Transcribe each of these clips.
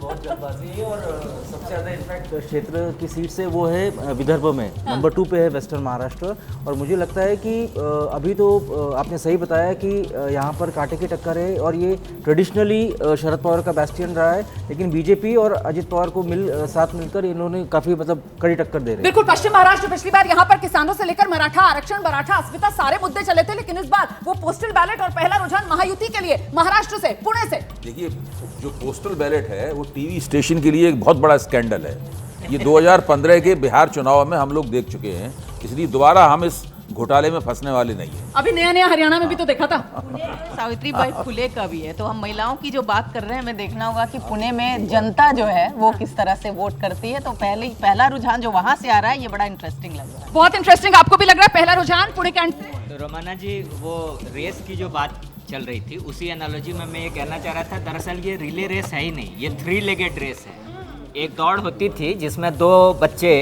बहुत जल्दबाजी है और सबसे ज़्यादा इनफैक्ट क्षेत्र की सीट से वो है विदर्भ में, नंबर 2 पे है वेस्टर्न महाराष्ट्र। और मुझे लगता है कि अभी तो आपने सही बताया कि यहाँ पर कांटे की टक्कर है और ये ट्रेडिशनली शरद पवार का बैस्टियन रहा है, लेकिन बीजेपी और अजित पवार को साथ मिलकर इन्होंने काफ़ी मतलब कड़ी टक्कर दे रहे हैं। बिल्कुल, पश्चिम महाराष्ट्र पिछली बार यहाँ पर किसानों से लेकर मराठा आरक्षण, मराठा अस्मिता सारे मुद्दे चले थे, लेकिन इस बार वो पोस्टल बैलेट और पहला रुझान महायुति के लिए महाराष्ट्र से, पुणे से। देखिए, जो पोस्टल बैलेट है वो टीवी स्टेशन के लिए एक बहुत बड़ा स्कैंडल है। ये 2015 के बिहार चुनाव में हम लोग देख चुके हैं, इसलिए दोबारा हम इस घोटाले में फंसने वाले नहीं है। अभी नया नया हरियाणा में भी तो देखा था। सावित्रीबाई फुले का भी है, तो हम महिलाओं की जो बात कर रहे हैं, हमें देखना होगा कि पुणे में जनता जो है वो किस तरह से वोट करती है। तो पहला रुझान जो वहां से आ रहा है, ये बड़ा इंटरेस्टिंग लग रहा है। बहुत इंटरेस्टिंग। आपको भी लग रहा है पहला रुझान पुणे कैंट से? तो रोमाना जी, वो रेस की जो बात चल रही थी, उसी एनालॉजी में मैं ये कहना चाह रहा था, दरअसल ये रिले रेस है ही नहीं, ये 3 लेगेड रेस है। एक दौड़ होती थी जिसमें 2 बच्चे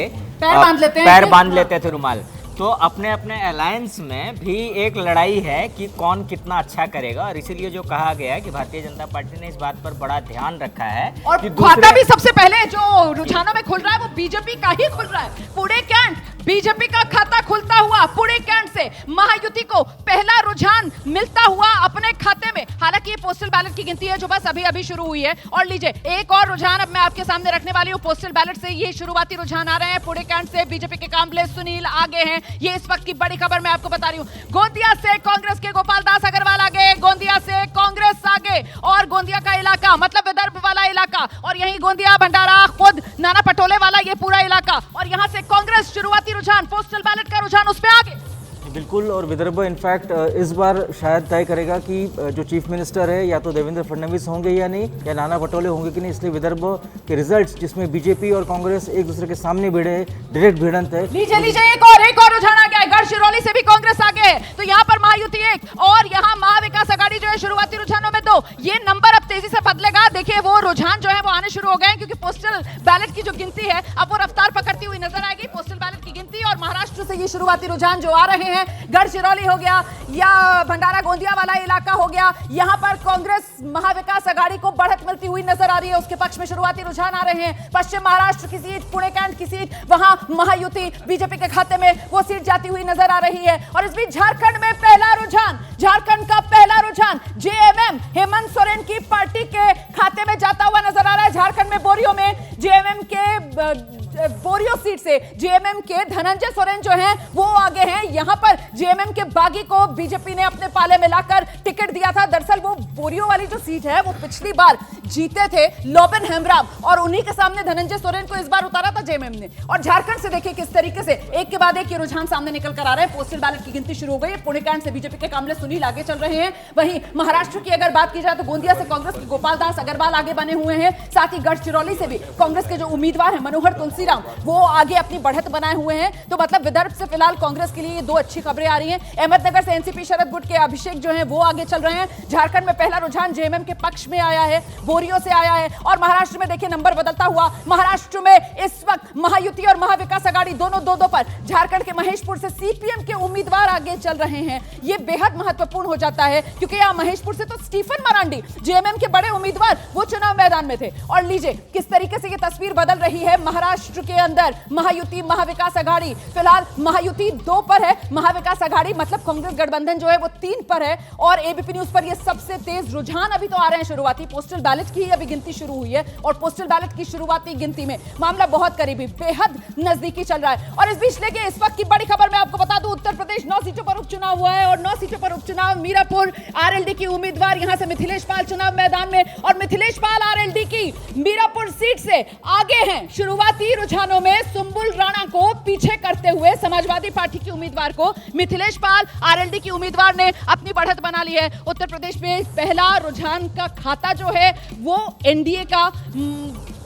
पैर बांध लेते थे रुमाल। तो अपने अपने अलायंस में भी एक लड़ाई है कि कौन कितना अच्छा करेगा, और इसीलिए जो कहा गया है कि भारतीय जनता पार्टी ने इस बात पर बड़ा ध्यान रखा है। और खाता भी सबसे पहले जो रुझानों में खुल रहा है वो बीजेपी का ही खुल रहा है। पुणे कैंट, बीजेपी का खाता खुलता हुआ पुणे कैंट से महायुति को पहला रुझान मिलता हुआ अपने खाते में। हालांकि ये पोस्टल बैलेट की गिनती है जो बस अभी अभी शुरू हुई है। और लीजिए एक और रुझान अब मैं आपके सामने रखने वाली हूँ पोस्टल बैलेट से। ये शुरुआती रुझान आ रहे हैं पुणे कैंट से। बीजेपी के कामले सुनील आगे हैं, ये इस वक्त की बड़ी खबर मैं आपको बता रही हूँ। गोंदिया से कांग्रेस के गोपाल दास अग्रवाल आगे, गोंदिया से कांग्रेस आगे, और गोंदिया का इलाका मतलब विदर्भ वाला इलाका, और यही गोंदिया भंडारा खुद नाना पटोले वाला ये पूरा इलाका, और यहाँ से कांग्रेस शुरुआती रुझान पोस्टल बैलेट का रुझान उस पे आगे। बिल्कुल, और विदर्भ इनफैक्ट इस बार शायद तय करेगा कि जो चीफ मिनिस्टर है या तो देवेंद्र फडणवीस होंगे या नहीं, या नाना पटोले होंगे कि नहीं। इसलिए विदर्भ के रिजल्ट्स जिसमें बीजेपी और कांग्रेस एक दूसरे के सामने भिड़े, डायरेक्ट भिड़ंत है। लीजिए एक और रुझान आ गया है। गढ़चिरौली से भी कांग्रेस आगे है, तो यहाँ पर महायुति 1 और यहाँ महाविकास आघाड़ी जो है शुरुआती रुझानों में 2। ये नंबर अब तेजी से बदलेगा। देखिए वो रुझान जो है वो आने शुरू हो गए हैं, क्योंकि पोस्टल बैलेट की जो गिनती है अब वो रफ्तार पकड़ती हुई नजर आएगी। पोस्टल बैलेट की गिनती और महाराष्ट्र से ये शुरुआती रुझान जो आ रहे हैं, गढ़चिरौली हो गया या भंडारा गोंदिया वाला इलाका हो गया, यहाँ पर कांग्रेस महाविकास आघाड़ी को बढ़त मिलती हुई नजर आ रही है। उसके पक्ष में शुरुआती रुझान आ रहे हैं। पश्चिम महाराष्ट्र की सीट, पुणे कैंट की सीट, वहां महायुति बीजेपी के खाते में वो सीट जाती हुई नजर आ रही है। और इस बीच झारखंड में पहला रुझान, झारखंड का पहला रुझान जेएमएम हेमंत सोरेन की पार्टी के खाते में जाता हुआ नजर आ रहा है। झारखंड में बोरियो में जेएमएम के बोरियो सीट से जेएमएम के धनंजय सोरेन जो हैं वो आगे हैं। यहां पर जेएमएम के बागी को बीजेपी ने अपने पाले में लाकर टिकट दिया था। दरअसल वो बोरियो वाली जो सीट है वो पिछली बार जीते थे लोबन हेम्ब्राम, और उन्हीं के सामने धनंजय सोरेन को इस बार उतारा था जेएमएम ने। और झारखंड से देखिए किस तरीके से एक के बाद एक ये रुझान सामने निकल कर आ रहे हैं। पोस्टल बैलेट की गिनती शुरू हो गई है। पुणे कैंट से बीजेपी के कामले सुनील आगे चल रहे हैं। वहीं महाराष्ट्र की अगर बात की जाए तो गोंदिया से कांग्रेस के गोपाल दास अग्रवाल आगे बने हुए हैं। साथ ही गढ़चिरौली से भी कांग्रेस के जो उम्मीदवार हैं मनोहर तुलसीराम, वो आगे अपनी बढ़त बनाए हुए हैं। तो मतलब विदर्भ से फिलहाल कांग्रेस के लिए ये 2 अच्छी खबरें आ रही हैं। अहमदनगर से एनसीपी शरद गुट के अभिषेक जो हैं वो आगे चल रहे हैं। झारखंड में पहला रुझान जेएमएम के पक्ष में आया है, बोरियो से आया है। और महाराष्ट्र में देखिए नंबर बदलता हुआ। महाराष्ट्र में इस वक्त महायुति और महाविकास आघाड़ी दोनों 2-2 पर। झारखंड के महेशपुर से सीपीएम के उम्मीदवार आगे चल रहे हैं। ये बेहद महत्वपूर्ण हो जाता है, क्योंकि यहां महेशपुर से तो स्टीफन मरांडी जेएमएम के बड़े उम्मीदवार वो चुनाव मैदान में थे। और लीजिए किस तरीके से ये तस्वीर बदल रही है महाराष्ट्र के अंदर। महायुति महाविकास आघाड़ी, फिलहाल महायुति 2 पर है, महाविकास आघाड़ी मतलब कांग्रेस गठबंधन जो है वो 3 पर है। और एबीपी न्यूज पर ये सबसे तेज रुझान अभी तो आ रहे हैं शुरुआती। पोस्टल बैलेट की अभी गिनती शुरू हुई है, और पोस्टल बैलेट की शुरुआती गिनती में मामला बहुत करीबी, बेहद नजदीकी चल रहा है। और इस बीच लेके इस वक्त की बड़ी खबर मैं आपको बता दूं, उत्तर प्रदेश 9 सीटों पर उपचुनाव हुआ है, और 9 सीटों पर उपचुनाव। मीरापुर आरएलडी की उम्मीदवार यहां से मिथिलेश पाल चुनाव मैदान में, और मिथिलेश पाल आरएलडी की मीरापुर सीट से आगे हैं। शुरुआती रुझानों में सुंबुल राणा को पीछे करते हुए समाजवादी पार्टी की उम्मीदवार को मिथिलेश पाल आरएलडी की उम्मीदवार ने अपनी बढ़त बना ली है। उत्तर प्रदेश में पहला रुझान का खाता जो है वो एनडीए का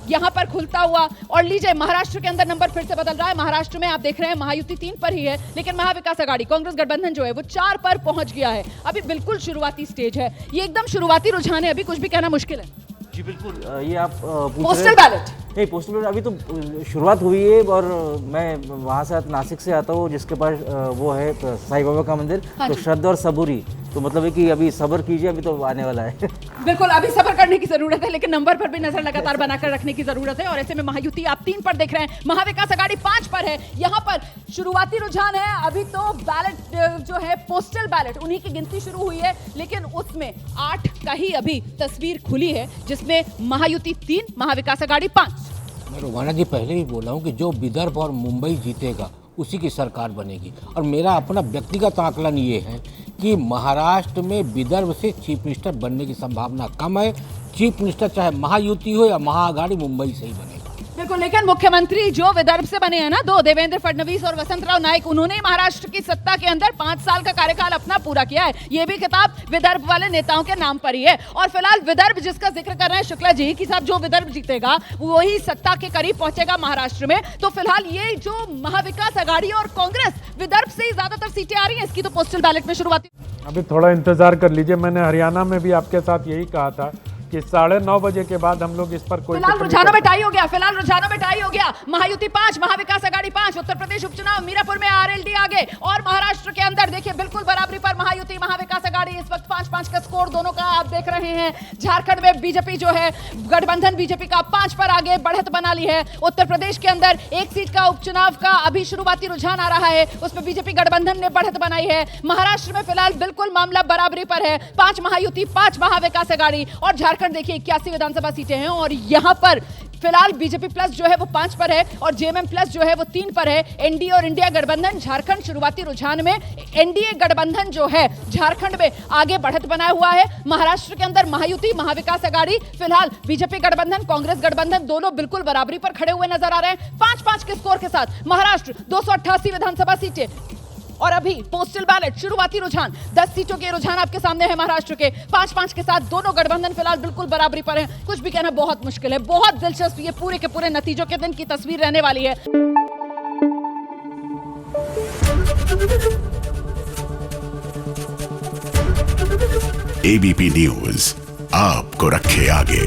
यहां पर खुलता हुआ। और लीजिए महाराष्ट्र के अंदर नंबर फिर से बदल रहा है। महाराष्ट्र में आप देख रहे हैं महायुति 3 पर ही है, लेकिन महाविकास आघाड़ी कांग्रेस गठबंधन जो है वो 4 पर पहुंच गया है। अभी बिल्कुल शुरुआती स्टेज है, ये एकदम शुरुआती रुझान है, अभी कुछ भी कहना मुश्किल है। जी बिल्कुल, ये आप पोस्टल बैलेट नहीं, पोस्टल बैलेट अभी तो शुरुआत हुई है। और मैं वहाँ से नासिक से आता हूँ जिसके पास वो है साईं बाबा का मंदिर। तो श्रद्धा और सबूरी तो मतलब है कि अभी सब्र कीजिए, अभी तो आने वाला है। बिल्कुल, अभी सब्र करने की जरूरत है, लेकिन नंबर पर भी नजर लगातार बनाकर रखने की जरूरत है। और ऐसे में महायुति आप 3 पर देख रहे हैं, महाविकास आघाड़ी 5 पर है। यहाँ पर शुरुआती रुझान है, अभी तो बैलेट जो है पोस्टल बैलेट उन्हीं की गिनती शुरू हुई है, लेकिन उसमें 8 का ही अभी तस्वीर खुली है, जिसमें महायुति 3, महाविकास आघाड़ी 5। मैं रोमाना जी पहले ही बोला हूँ कि जो विदर्भ और मुंबई जीतेगा उसी की सरकार बनेगी। और मेरा अपना व्यक्तिगत आकलन ये है कि महाराष्ट्र में विदर्भ से चीफ मिनिस्टर बनने की संभावना कम है। चीफ मिनिस्टर चाहे महायुति हो या महाआघाड़ी, मुंबई से ही बनेगा। बिल्कुल, लेकिन मुख्यमंत्री जो विदर्भ से बने हैं ना, 2 देवेंद्र फडणवीस और वसंतराव नायक, उन्होंने महाराष्ट्र की सत्ता के अंदर 5 साल का कार्यकाल अपना पूरा किया है। ये भी खिताब विदर्भ वाले नेताओं के नाम पर ही है। और फिलहाल विदर्भ जिसका जिक्र कर रहे हैं शुक्ला जी कि साहब, जो विदर्भ जीतेगा वही सत्ता के करीब पहुंचेगा महाराष्ट्र में। तो फिलहाल ये जो महाविकास आघाड़ी और कांग्रेस, विदर्भ से ही ज्यादातर सीटें आ रही हैं, इसकी तो पोस्टल बैलेट में शुरुआती। अभी थोड़ा इंतजार कर लीजिए। मैंने हरियाणा में भी आपके साथ यही कहा था कि 9:30 बजे के बाद हम लोग इस पर कोई फिलहाल रुझानों में टाई हो गया, फिलहाल रुझानों में टाई हो गया। महायुति 5, महाविकास आघाड़ी 5। उत्तर प्रदेश उपचुनाव, मीरापुर में आरएलडी आगे, और महाराष्ट्र के अंदर देखिए बिल्कुल बराबरी पर महायुति, महाविकास आघाड़ी। इस वक्त 5-5 का स्कोर दोनों का आप देख रहे हैं। झारखंड में बीजेपी जो है, गठबंधन बीजेपी का 5 पर आगे बढ़त बना ली है। उत्तर प्रदेश के अंदर 1 सीट का उपचुनाव का अभी शुरुआती रुझान आ रहा है, उसमें बीजेपी गठबंधन ने बढ़त बनाई है। महाराष्ट्र में फिलहाल बिल्कुल मामला बराबरी पर है, 5 महायुति 5 महाविकास आघाड़ी। और झारखंड देखिए 81 विधानसभा सीटें हैं, और यहां पर फिलहाल बीजेपी प्लस जो है वो 5 पर है, और जेएमएम प्लस जो है वो 3 पर है। एनडीए और इंडिया गठबंधन, झारखंड शुरुआती रुझान में एनडीए गठबंधन जो है झारखंड में आगे बढ़त बनाया हुआ है। महाराष्ट्र के अंदर महायुति, महाविकास आघाड़ी, फिलहाल बीजेपी गठबंधन, कांग्रेस गठबंधन दोनों बिल्कुल बराबरी पर खड़े हुए नजर आ रहे हैं, 5-5 के स्कोर के साथ। महाराष्ट्र 288 विधानसभा सीटें, और अभी पोस्टल बैलेट शुरुआती रुझान 10 सीटों के रुझान आपके सामने है महाराष्ट्र के, 5-5 के साथ दोनों गठबंधन फिलहाल बिल्कुल बराबरी पर हैं। कुछ भी कहना बहुत मुश्किल है, बहुत दिलचस्प ये पूरे के पूरे नतीजों के दिन की तस्वीर रहने वाली है। एबीपी न्यूज आपको रखे आगे।